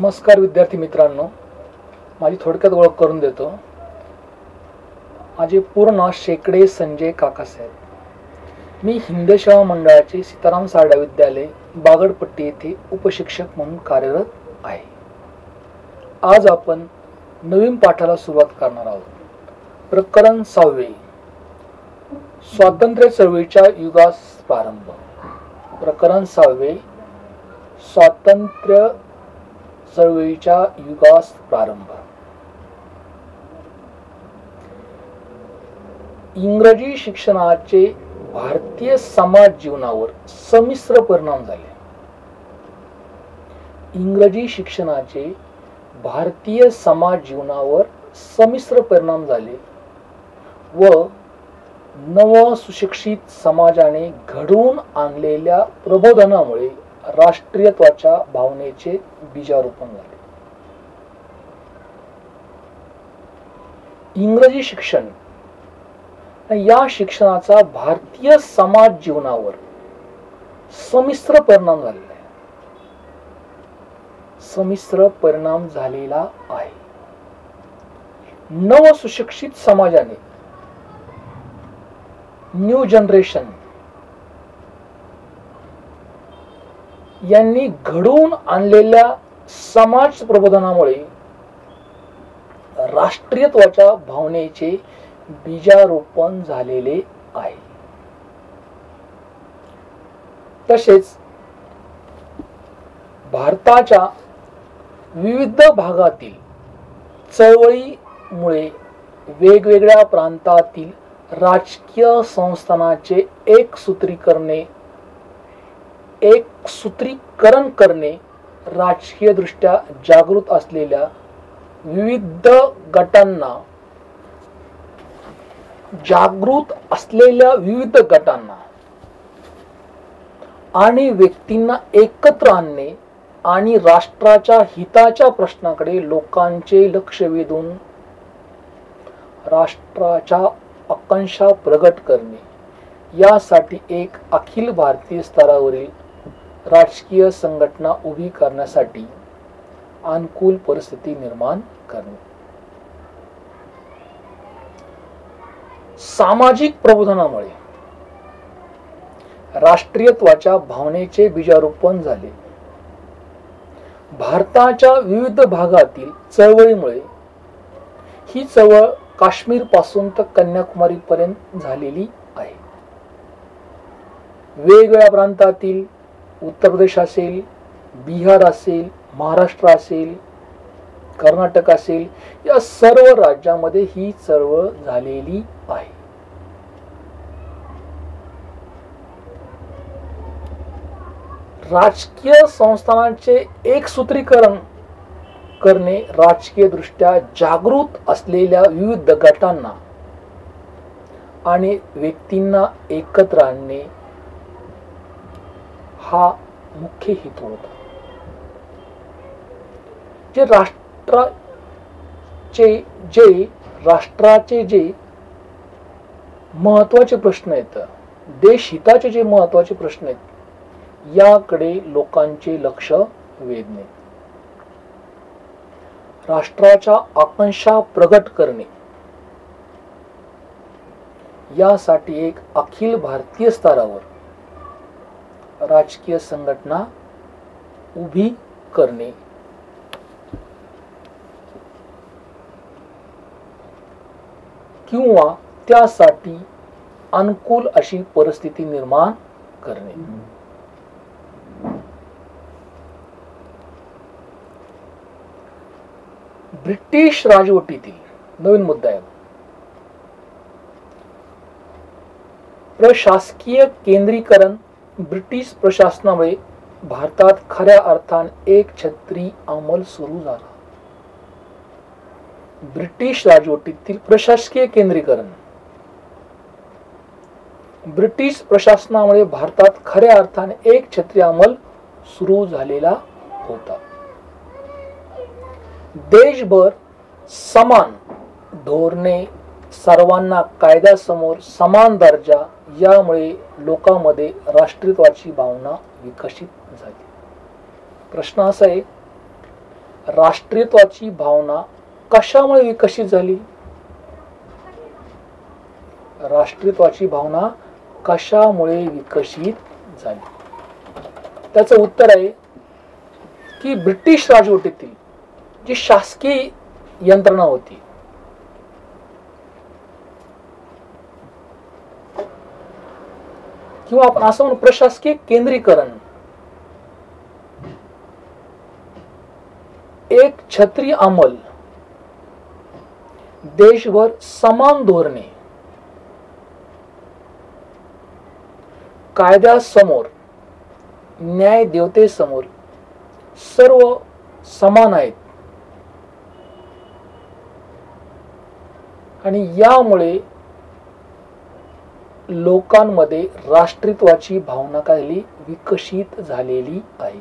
नमस्कार विद्यार्थी मित्रांनो, माझी थोडक्यात ओळख करून देतो. माझे पूर्ण नाव शेकडे संजय काकासाहेब. मी हिंदसेवा मंडळाचे सीताराम सारडा विद्यालय बागडपट्टी येथे उपशिक्षक म्हणून कार्यरत आहे. आज आपण नवीन पाठाला सुरुवात करणार आहोत. प्रकरण 6, स्वातंत्र्य चळवळीच्या युगास प्रारंभ. प्रकरण 6, स्वातंत्र्य चळवळीच्या युगास प्रारंभ. इंग्रजी शिक्षणाचे भारतीय समाज जीवनावर संमिश्र परिणाम झाले. इंग्रजी शिक्षणाचे भारतीय समाज जीवनावर संमिश्र परिणाम झाले व नव सुशिक्षित समाजाने घडवून आणलेल्या प्रबोधनामुळे राष्ट्रीयत्वाच्या भावनेचे बीजारोपण झाले. इंग्रजी शिक्षण या शिक्षणाचा भारतीय समाज जीवनावर संमिश्र परिणाम झालेला आहे. संमिश्र परिणाम झालेला आहे. नव सुशिक्षित समाजाने, न्यू जनरेशन यांनी घडवून आणलेल्या समाज प्रबोधनामुळे राष्ट्रीयत्वाच्या भावनेचे बीजारोपण झालेले आहे. तसेच भारताच्या विविध भागातील चळवळीमुळे वेगवेगळ्या प्रांतातील राजकीय संस्थानाचे एकसूत्रीकरण करणे, राजकीय दृष्ट्या जागृत असलेल्या विविध गटांना आणि व्यक्तींना एकत्र आणणे आणि राष्ट्राच्या हिताच्या प्रश्नाकडे लोकांचे लक्ष वेधून राष्ट्राच्या आकांक्षा प्रगट करणे, यासाठी एक अखिल भारतीय स्तरावरील राजकीय संघटना उभी करण्यासाठी अनुकूल परिस्थिती निर्माण करणे. सामाजिक प्रबोधनामुळे राष्ट्रीयत्वाच्या भावनेचे बीजारोपण झाले. भारताच्या विविध भागातील चळवळीमुळे ही चळवळ काश्मीर पासून तर कन्याकुमारी पर्यंत झालेली आहे. वेगवेगळ्या प्रांतातील उत्तर प्रदेश असेल, बिहार असेल, महाराष्ट्र असेल, कर्नाटक असेल, या सर्व राज्यामध्ये ही चळवळ झालेली आहे. राजकीय संस्थानांचे एकसूत्रीकरण करणे, राजकीय दृष्ट्या जागृत असलेल्या विविध गटांना आणि व्यक्तींना एकत्र आणणे हा मुख्य हेतू होता. राष्ट्राचे जे महत्वाचे प्रश्न आहेत, देश हिताचे जे महत्वाचे प्रश्न आहेत, याकडे लोकांचे लक्ष वेधणे, राष्ट्राच्या आकांक्षा प्रगट करणे, यासाठी एक अखिल भारतीय स्तरावर राजकीय संघटना उभी करणे, किंवा त्यासाठी अनुकूल अशी परिस्थिती निर्माण करणे. ब्रिटिश राजवटीतील नवीन मुद्दा आहे. प्रशासकीय केंद्रीकरण. ब्रिटिश प्रशासनामुळे भारतात खऱ्या अर्थाने एकछत्री अंमल सुरू झाला. ब्रिटिश राजवटीतील प्रशासकीय केंद्रीकरण. ब्रिटिश प्रशासनामुळे भारतात खऱ्या अर्थाने एकछत्री अंमल सुरू झालेला होता. देशभर समान धोरणे, सर्वांना कायद्यासमोर समान दर्जा, यामुळे लोकांमध्ये राष्ट्रीयत्वाची भावना विकसित झाली. प्रश्न असा आहे, राष्ट्रीयत्वाची भावना कशामुळे विकसित झाली? राष्ट्रीयत्वाची भावना कशामुळे विकसित झाली? त्याचं उत्तर आहे की ब्रिटिश राजवटीतील जी शासकीय यंत्रणा होती, किंवा आपण असं म्हणू प्रशासकीय केंद्रीकरण, एक छत्री अंमल, देशभर समान धोरणे, कायद्यासमोर, न्याय देवतेसमोर सर्व समान आहेत, आणि यामुळे लोकांमध्ये राष्ट्रीयत्वाची भावना काय झाली? विकसित झालेली आहे.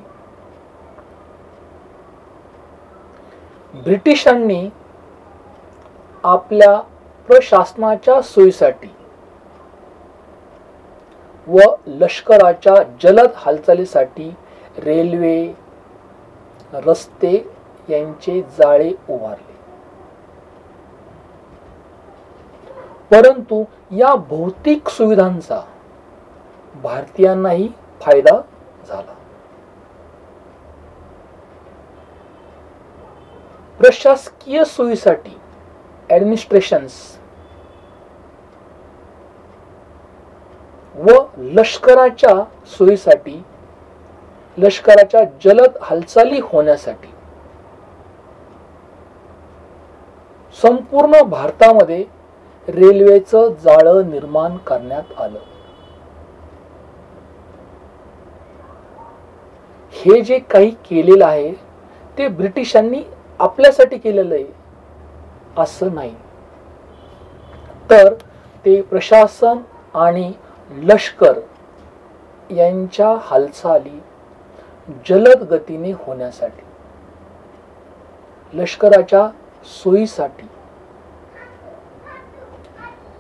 ब्रिटिशांनी आपल्या प्रशासनाच्या सोयीसाठी व लष्कराच्या जलद हालचालीसाठी रेल्वे, रस्ते यांचे जाळे उभारले. परंतु या भौतिक सुविधांचा भारतीयांनाही फायदा झाला. प्रशासकीय सोयीसाठी ऍडमिनिस्ट्रेशन्स व लष्कराच्या सोयीसाठी, लष्कराच्या जलद हालचाली होण्यासाठी संपूर्ण भारतामध्ये रेल्वेचं जाळं निर्माण करण्यात आलं. हे जे काही केलेलं आहे ते ब्रिटिशांनी आपल्यासाठी केलेलं आहे असं नाही, तर ते प्रशासन आणि लष्कर यांच्या हालचाली जलद गतीने होण्यासाठी, लष्कराच्या सोयीसाठी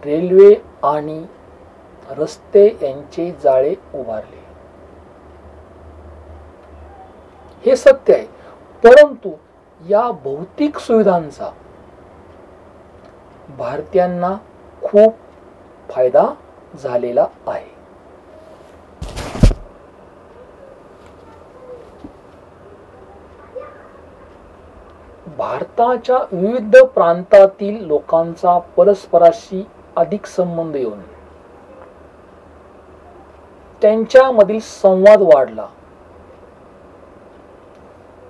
रेल्वे आणि रस्ते यांचे जाळे उभारले. हे सत्य आहे, परंतु या भौतिक सुविधांचा भारतीयांना खूप फायदा झालेला आहे. भारताच्या विविध प्रांतातील लोकांचा परस्पराशी अधिक संबंध येऊन त्यांच्यामधील संवाद वाढला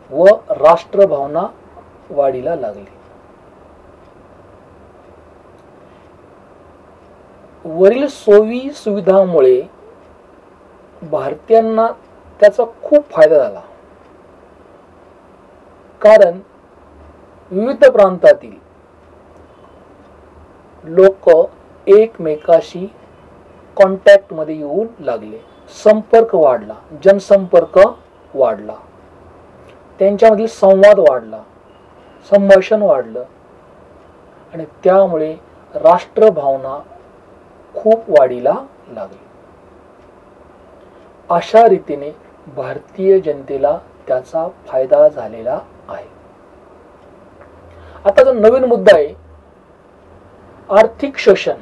व राष्ट्रभावना वाढीला लागली. वरील सोयी सुविधांमुळे भारतीयांना त्याचा खूप फायदा झाला, कारण विविध प्रांतातील लोक एकमेकाशी कॉन्टॅक्ट मध्ये येऊ लागले, संपर्क वाढला, जनसंपर्क वाढला, त्यांच्यामधील संवाद वाढला, संभाषण वाढलं, आणि त्यामुळे राष्ट्रभावना खूप वाढीला लागली. अशा रीतीने भारतीय जनतेला त्याचा फायदा झालेला आहे. आता जो नवीन मुद्दा आहे आर्थिक शोषण.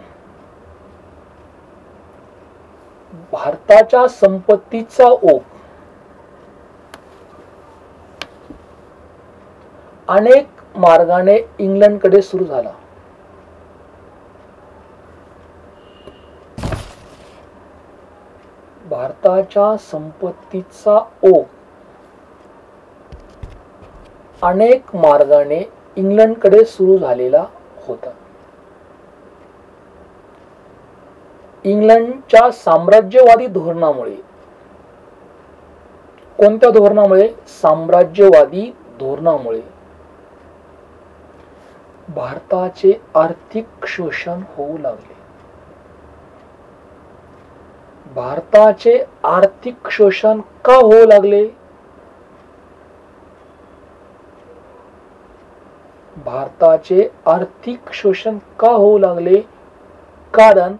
भारताच्या संपत्तीचा ओघ अनेक मार्गाने इंग्लंडकडे सुरू झाला. भारताच्या संपत्तीचा ओघ अनेक मार्गाने इंग्लंडकडे सुरू झालेला होता. इंग्लंडच्या साम्राज्यवादी धोरणामुळे, कोणत्या धोरणामुळे? साम्राज्यवादी धोरणामुळे भारताचे आर्थिक शोषण होऊ लागले. भारताचे आर्थिक शोषण का होऊ लागले? भारताचे आर्थिक शोषण का होऊ लागले? कारण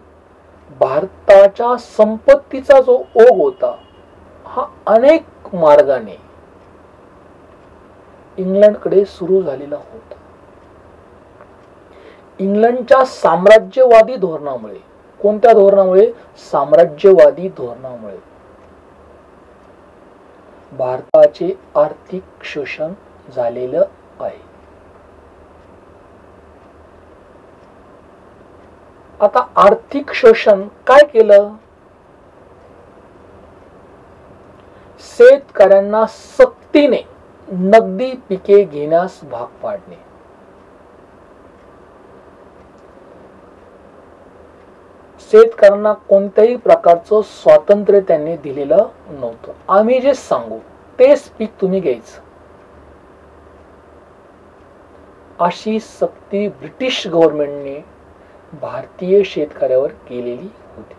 भारताच्या संपत्तीचा जो ओघ होता हा अनेक मार्गाने इंग्लंडकडे सुरू झालेला होता. इंग्लंडच्या साम्राज्यवादी धोरणामुळे, कोणत्या धोरणामुळे? साम्राज्यवादी धोरणामुळे भारताचे आर्थिक शोषण झालेलं आहे. आता आर्थिक शोषण काय केलं? शेतकऱ्यांना सक्तीने नगदी पिके घेण्यास भाग पाडणे. शेतकऱ्यांना कोणत्याही प्रकारचं स्वातंत्र्य त्यांनी दिलेलं नव्हतं. आम्ही जे सांगू तेच पीक तुम्ही घ्यायचं, अशी सक्ती ब्रिटिश गव्हर्नमेंटने भारतीय शेतकऱ्यावर केलेली होती.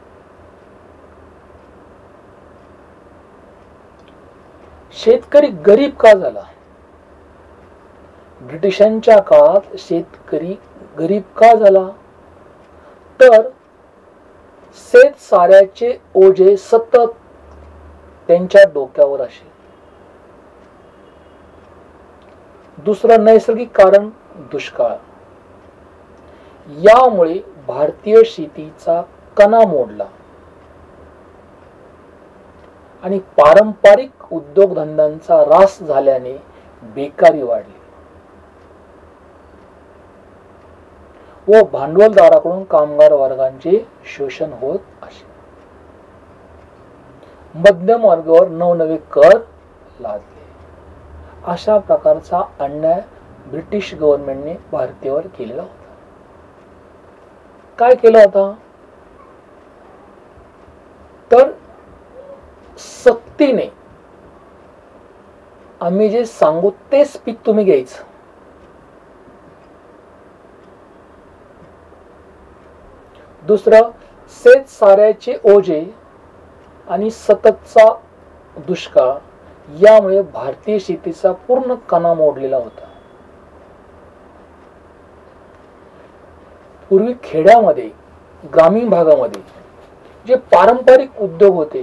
शेतकरी गरीब का झाला? ब्रिटिशांच्या काळात शेतकरी गरीब का झाला? तर शेत साऱ्याचे ओझे सतत त्यांच्या डोक्यावर असे. दुसरं नैसर्गिक कारण दुष्काळ. यामुळे भारतीय शेतीचा कणा मोडला आणि पारंपरिक उद्योगधंद्यांचा ऱ्हास झाल्याने बेकारी वाढली व भांडवलदाराकडून कामगार वर्गांचे शोषण होत असे. मध्यम वर्गावर नवनवे कर लादले. अशा प्रकारचा अन्याय ब्रिटिश गव्हर्नमेंटने भारतीयावर केलेला होता. काय केलं होता? तर सक्तीने आम्ही जे सांगू तेच पीक तुम्ही घ्यायचं. दुसरं, शेत साऱ्याचे ओझे आणि सततचा दुष्काळ यामुळे भारतीय शेतीचा पूर्ण कणा मोडलेला होता. पूर्वी खेड्यामध्ये, ग्रामीण भागामध्ये जे पारंपरिक उद्योग होते,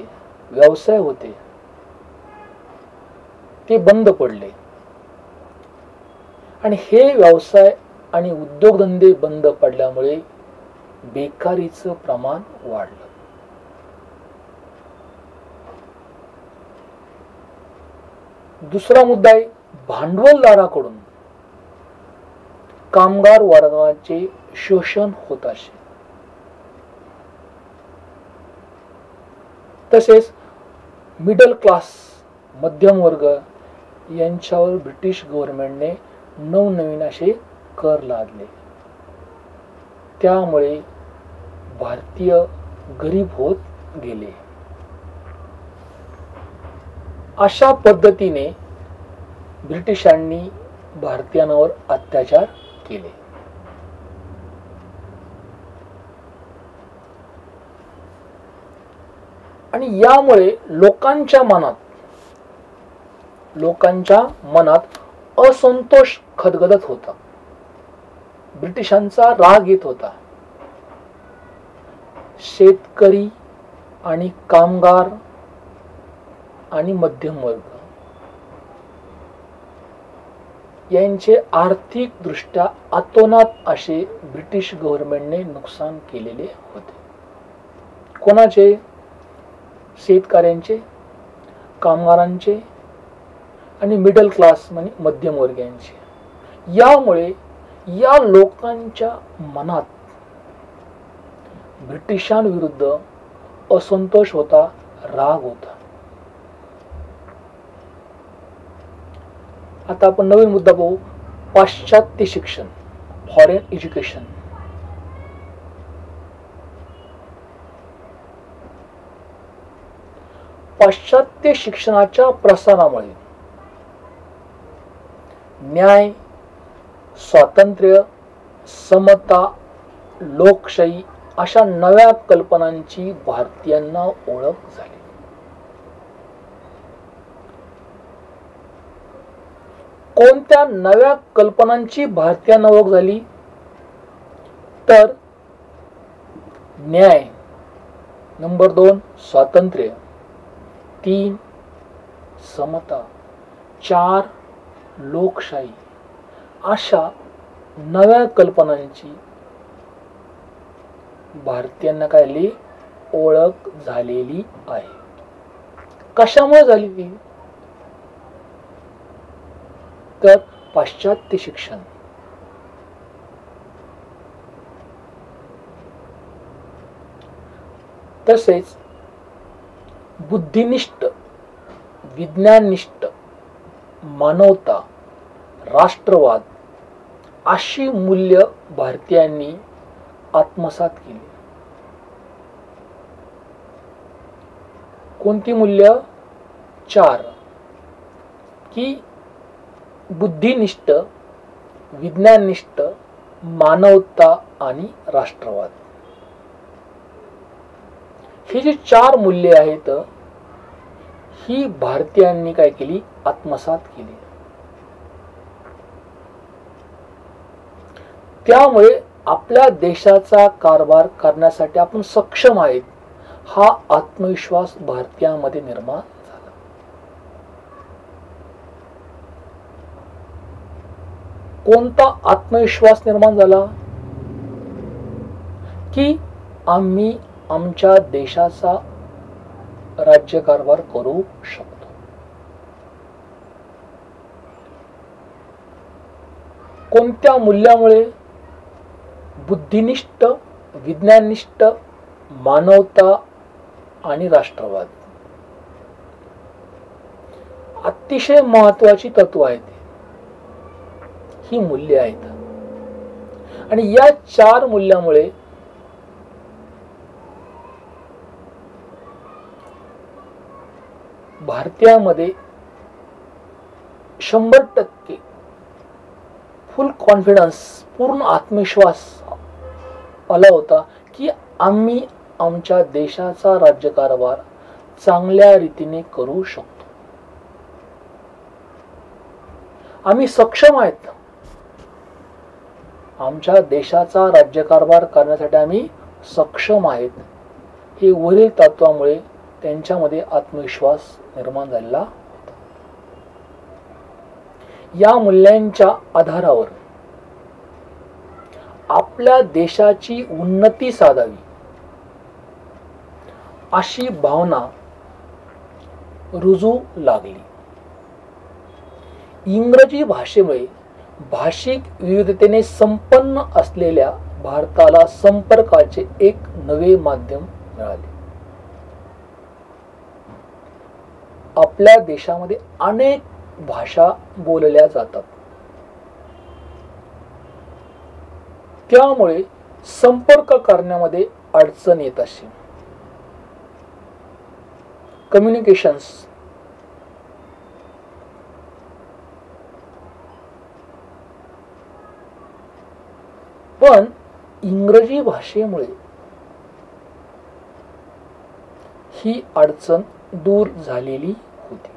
व्यवसाय होते, ते बंद पडले आणि हे व्यवसाय आणि उद्योगधंदे बंद पडल्यामुळे बेकारीचं प्रमाण वाढलं. दुसरा मुद्दा आहे भांडवलदाराकडून कामगार वर्गाचे शोषण होत असे. तसेच मिडल क्लास, मध्यम वर्ग यांच्यावर ब्रिटिश गव्हर्नमेंटने नवनवीन असे कर लादले. त्यामुळे भारतीय गरीब होत गेले. अशा पद्धतीने ब्रिटिशांनी भारतीयांवर अत्याचार केले. आणि यामुळे लोकांच्या मनात असंतोष खदगदत होता. ब्रिटिशांचा राग येत होता. शेतकरी आणि कामगार आणि मध्यम वर्ग यांचे आर्थिक दृष्ट्या अतोनात असे ब्रिटिश गव्हर्नमेंटने नुकसान केलेले होते. कोणाचे? शेतकऱ्यांचे, कामगारांचे आणि मिडल क्लास म्हणजे मध्यमवर्गीयांचे. यामुळे या लोकांच्या मनात ब्रिटिशांविरुद्ध असंतोष होता, राग होता. आता आपण नवीन मुद्दा पाहू, पाश्चात्य शिक्षण, फॉरेन एज्युकेशन. पाश्चात्य शिक्षणाच्या प्रसारामुळे न्याय, स्वातंत्र्य, समता, लोकशाही अशा नव्या कल्पनांची भारतीयांना ओळख झाली. कोणत्या नव्या कल्पनांची भारतीयांना ओळख झाली? तर न्याय, नंबर 2 स्वातंत्र्य, 3 समता, 4 लोकशाही अशा नव्या कल्पनांची भारतीयांना काय झाली, ओळख झालेली आहे. कशामुळे झाली ती? तर पाश्चात्य शिक्षण, तसेच बुद्धिनिष्ठ, विज्ञाननिष्ठ, मानवता, राष्ट्रवाद अशी मूल्य भारतीयांनी आत्मसात केली. कोणती मूल्य? 4 की बुद्धिनिष्ठ, विज्ञाननिष्ठ, मानवता आणि राष्ट्रवाद. ही जी 4 मूल्ये आहेत ही भारतीयांनी काय केली? आत्मसात केली. त्यामुळे आपल्या देशाचा कारभार करण्यासाठी आपण सक्षम आहेत हा आत्मविश्वास भारतीयांमध्ये निर्माण झाला. कोणता आत्मविश्वास निर्माण झाला? की आम्ही आमच्या देशाचा राज्यकारभार करू शकतो. कोणत्या मूल्यामुळे? बुद्धिनिष्ठ, विज्ञाननिष्ठ, मानवता आणि राष्ट्रवाद. अतिशय महत्वाची तत्व आहेत ही मूल्य आहेत. आणि या 4 मूल्यामुळे भारतीयामध्ये 100% फुल कॉन्फिडन्स, पूर्ण आत्मविश्वास आला होता की आम्ही आमच्या देशाचा राज्यकारभार चांगल्या रीतीने करू शकतो. आम्ही सक्षम आहेत. आमच्या देशाचा राज्यकारभार करण्यासाठी आम्ही सक्षम आहेत. हे वरील तत्वामुळे त्यांच्यामध्ये आत्मविश्वास निर्माण झालेला होता. या मूल्यांच्या आधारावर आपल्या देशाची उन्नती साधावी अशी भावना रुजू लागली. इंग्रजी भाषेमुळे भाषिक विविधतेने संपन्न असलेल्या भारताला संपर्काचे एक नवे माध्यम मिळाले. आपल्या देशामध्ये अनेक भाषा बोलल्या जातात. त्यामुळे संपर्क करण्यामध्ये अडचण येत असे. कम्युनिकेशन्स पण इंग्रजी भाषेमुळे ही अडचण दूर झालेली होती.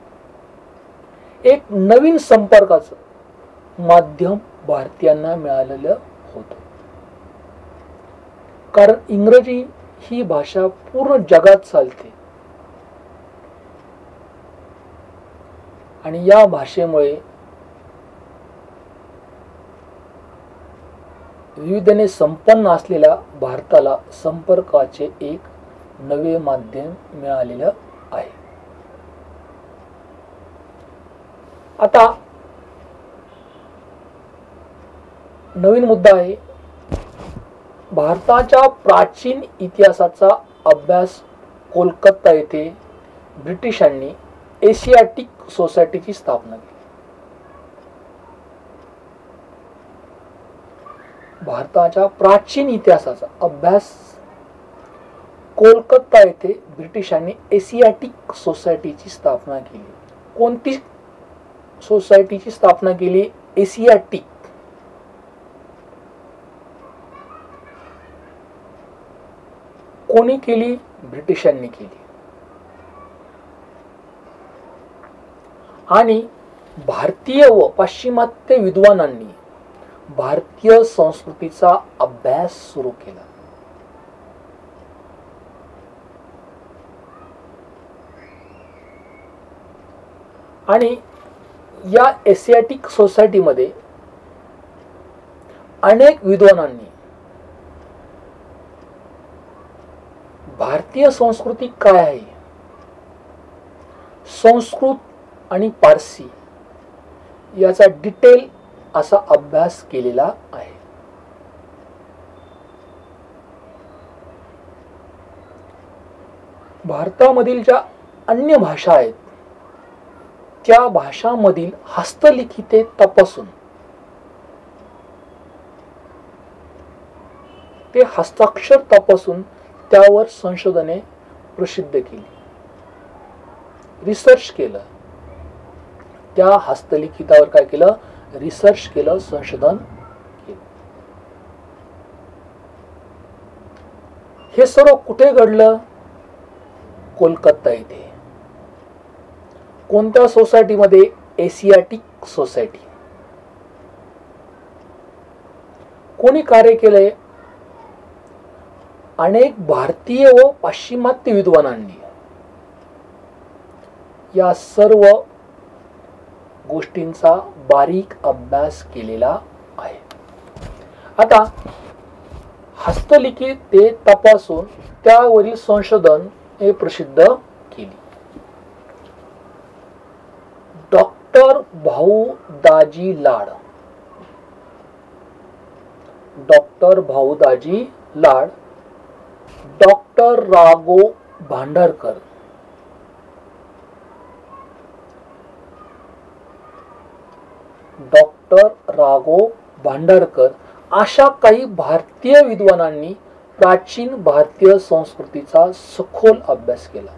एक नवीन संपर्काचं माध्यम भारतीयांना मिळालेलं होतं. कारण इंग्रजी ही भाषा पूर्ण जगात चालते आणि या भाषेमुळे विविधतेने संपन्न असलेल्या भारताला संपर्काचे एक नवे माध्यम मिळालेलं आहे. आता नवीन मुद्दा आहे. भारताच्या प्राचीन इतिहासाचा अभ्यास कोलकाता येथे ब्रिटिशांनी एशियाटिक सोसायटीची स्थापना केली. भारताच्या प्राचीन इतिहासाचा अभ्यास कोलकाता येथे ब्रिटिशांनी एशियाटिक सोसायटीची स्थापना केली. कोणती सोसायटीची स्थापना केली? एशियाटिक. कोणी केली? ब्रिटिशांनी केली. आणि भारतीय व पाश्चिमात्य विद्वानांनी भारतीय संस्कृतीचा अभ्यास सुरू केला. आणि या एशियाटिक सोसायटीमध्ये अनेक विद्वानांनी भारतीय संस्कृती काय आहे, संस्कृत आणि पारसी याचा डिटेल असा अभ्यास केलेला आहे. भारतामधील ज्या अन्य भाषा आहेत त्या भाषांमधील हस्तलिखिते तपासून ते हस्ताक्षर तपासून त्यावर संशोधने प्रसिद्ध केली, रिसर्च केलं, त्या हस्तलिखितावर काय केलं, रिसर्च केलं, संशोधन केलं. हे सर्व कुठे घडलं? कोलकाता येथे. कोणत्या सोसायटीमध्ये? Asiatic society. कोणी कार्य केलंय? अनेक भारतीय व पाश्चिमात्य विद्वानांनी या सर्व गोष्टींचा बारीक अभ्यास केलेला आहे. आता हस्तलिखित ते तपासून त्यावरील संशोधन हे प्रसिद्ध केली. Doctor Bhau Daji Lad, doctor Bhau Daji Lad, doctor Ragho Bhandarkar, doctor Ragho Bhandarkar अशा काही भारतीय विद्वानांनी प्राचीन भारतीय संस्कृतीचा सखोल अभ्यास केला.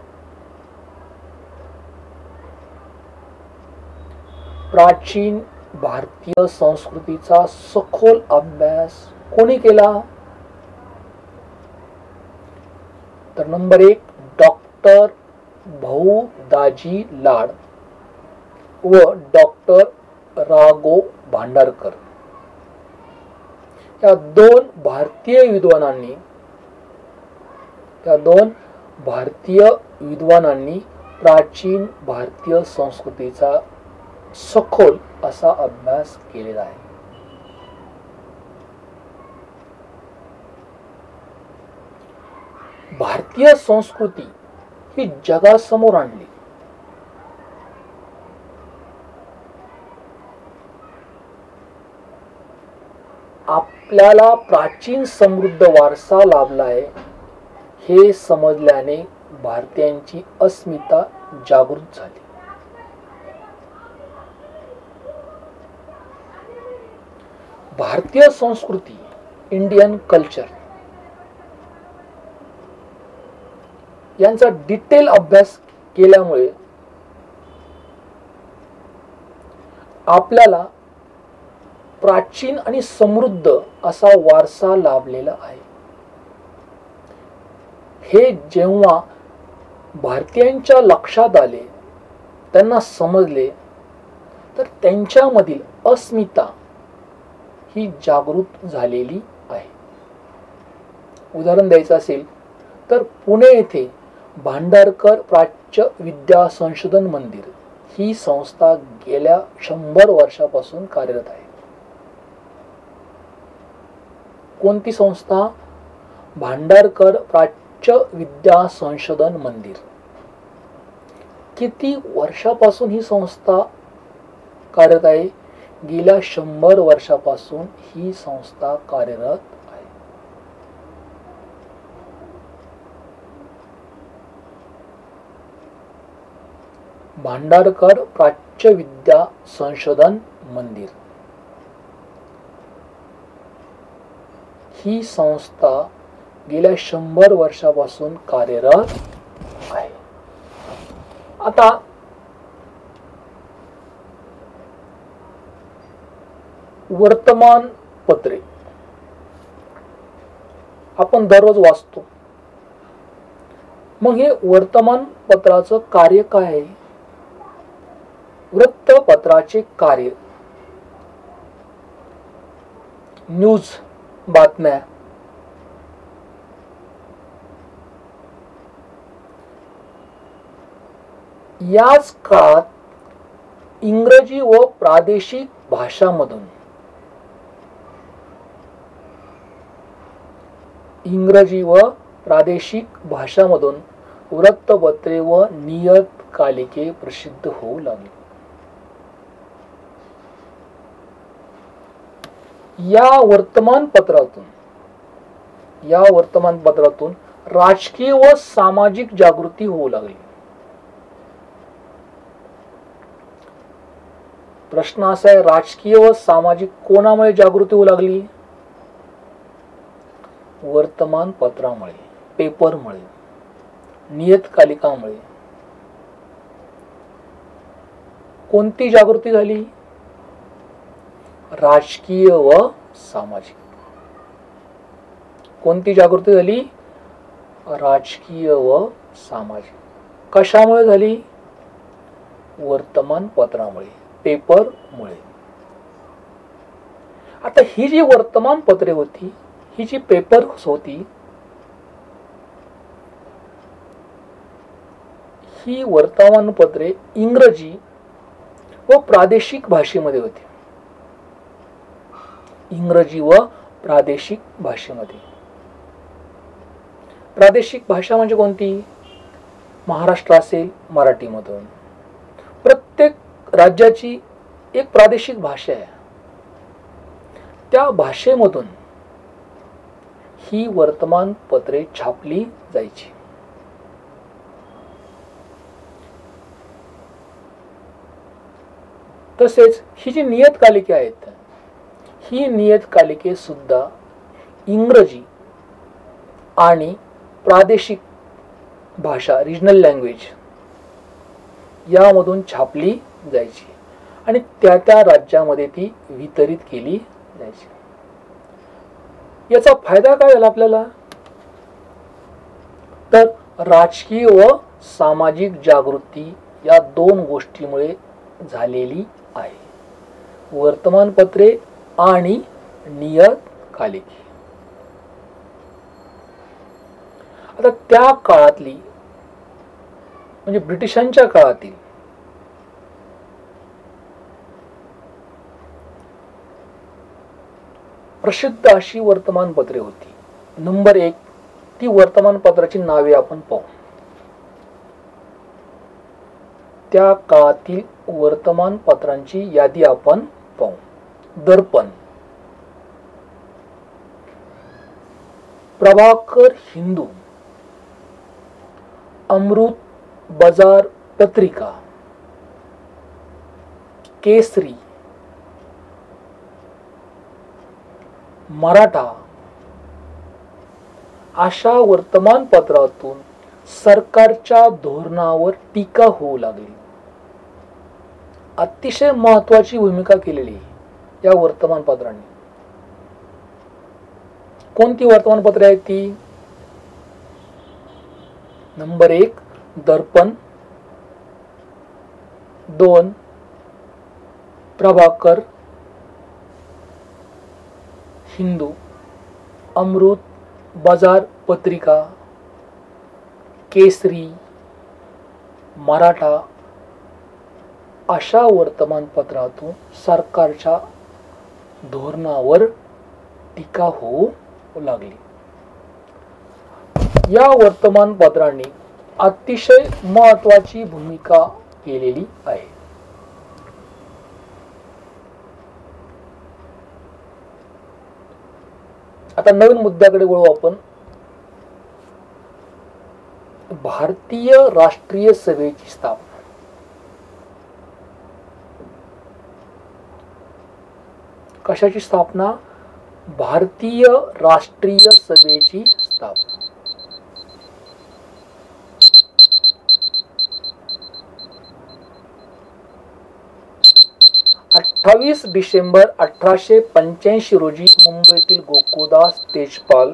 प्राचीन भारतीय संस्कृतीचा सखोल अभ्यास कोणी केला? तर नंबर 1 डॉक्टर भाऊ दाजी लाड व डॉक्टर राघो भांडारकर या दोन भारतीय विद्वानांनी प्राचीन भारतीय संस्कृतीचा सखोल असा अभ्यास केलेला आहे. भारतीय संस्कृती ही जगासमोर आणली. आपल्याला प्राचीन समृद्ध वारसा लाभला आहे हे समजल्याने भारतीयांची अस्मिता जागृत झाली. भारतीय संस्कृती, इंडियन कल्चर यांचा डिटेल अभ्यास केल्यामुळे आपल्याला प्राचीन आणि समृद्ध असा वारसा लाभलेला आहे. हे जेव्हा भारतीयांच्या लक्षात आले, त्यांना समजले, तर त्यांच्यामधील अस्मिता ही जागृत झालेली आहे. उदाहरण द्यायचं असेल तर पुणे येथे भांडारकर प्राच्य विद्या संशोधन मंदिर ही संस्था गेल्या 100 वर्षापासून कार्यरत आहे. कोणती संस्था? भांडारकर प्राच्य विद्या संशोधन मंदिर. किती वर्षापासून ही संस्था कार्यरत आहे? गेल्या 100 वर्षापासून ही संस्था कार्यरत आहे. भांडारकर प्राच्य विद्या संशोधन मंदिर ही संस्था गेल्या 100 वर्षापासून कार्यरत आहे. आता वर्तमानपत्रे आपण दररोज वाचतो. मग हे वर्तमानपत्राचं कार्य काय आहे? वृत्तपत्राचे कार्य न्यूज, बातम्या, याच काळात इंग्रजी व प्रादेशिक भाषांमधून इंग्रजी व प्रादेशिक भाषांमधून वृत्तपत्रे व नियतकालिके प्रसिद्ध होऊ लागली. या वर्तमानपत्रातून राजकीय व सामाजिक जागृती होऊ लागली. प्रश्न असा आहे, राजकीय व सामाजिक कोणामुळे जागृती होऊ लागली? वर्तमानपत्रामुळे, पेपरमुळे, नियतकालिकामुळे. कोणती जागृती झाली? राजकीय व सामाजिक. कोणती जागृती झाली? राजकीय व सामाजिक. कशामुळे झाली? वर्तमानपत्रामुळे, पेपरमुळे. आता ही जी वर्तमानपत्रे होती, ही जी पेपर्स होती, ही वर्तमानपत्रे इंग्रजी व प्रादेशिक भाषेमध्ये होती. इंग्रजी व प्रादेशिक भाषेमध्ये. प्रादेशिक भाषा म्हणजे कोणती? महाराष्ट्र असेल, मराठीमधून. प्रत्येक राज्याची एक प्रादेशिक भाषा आहे. त्या भाषेमधून ही वर्तमानपत्रे छापली जायची. तसेच ही जी नियतकालिके आहेत, ही नियतकालिके सुद्धा इंग्रजी आणि प्रादेशिक भाषा, रिजनल लँग्वेज, यामधून छापली जायची आणि त्या त्या राज्यामध्ये ती वितरित केली जायची. याचा फायदा काय झाला आपल्याला? तर राजकीय व सामाजिक जागृती या दोन गोष्टीमुळे झालेली आहे. वर्तमानपत्रे आणि नियतकालिके. आता त्या काळातली म्हणजे ब्रिटिशांच्या काळातील प्रसिद्ध अशी वर्तमानपत्रे होती. नंबर 1, ती वर्तमानपत्राची नावे आपण पाहू. त्या काळातील वर्तमानपत्रांची यादी आपण पाहू. दर्पण, प्रभाकर हिंदू, अमृत बाजार पत्रिका, केसरी, मराठा अशा वर्तमानपत्रातून सरकारच्या धोरणावर टीका होऊ लागली. अतिशय महत्वाची भूमिका केलेली या वर्तमानपत्रांनी. कोणती वर्तमानपत्रे आहेत ती? नंबर 1 दर्पण, 2 प्रभाकर हिंदू, अमृत बाजार पत्रिका, केसरी, मराठा अशा वर्तमानपत्रातून सरकारच्या धोरणावर टीका होऊ लागली. या वर्तमानपत्रांनी अतिशय महत्वाची भूमिका केलेली आहे. आता नवीन मुद्द्याकडे वळू आपण. भारतीय राष्ट्रीय सभेची स्थापना. कशाची स्थापना? भारतीय राष्ट्रीय सभेची स्थापना. अठ्ठावीस डिसेंबर 1885 रोजी मुंबईतील गोकुळदास तेजपाल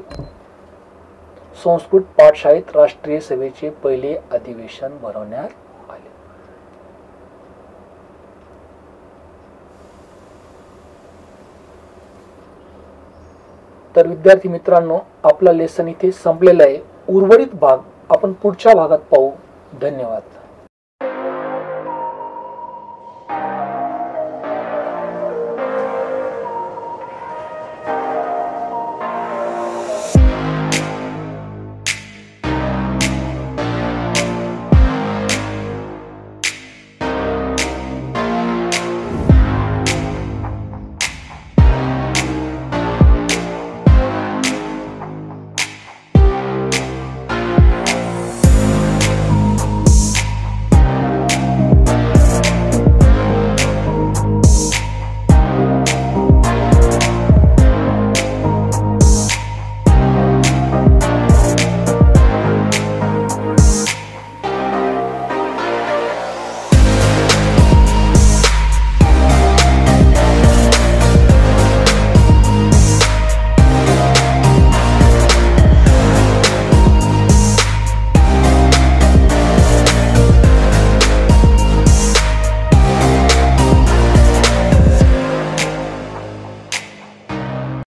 संस्कृत पाठशाळेत राष्ट्रीय सभेचे पहिले अधिवेशन भरवण्यात आले. तर विद्यार्थी मित्रांनो, आपला लेसन इथे संपलेला आहे. उर्वरित भाग आपण पुढच्या भागात पाहू. धन्यवाद.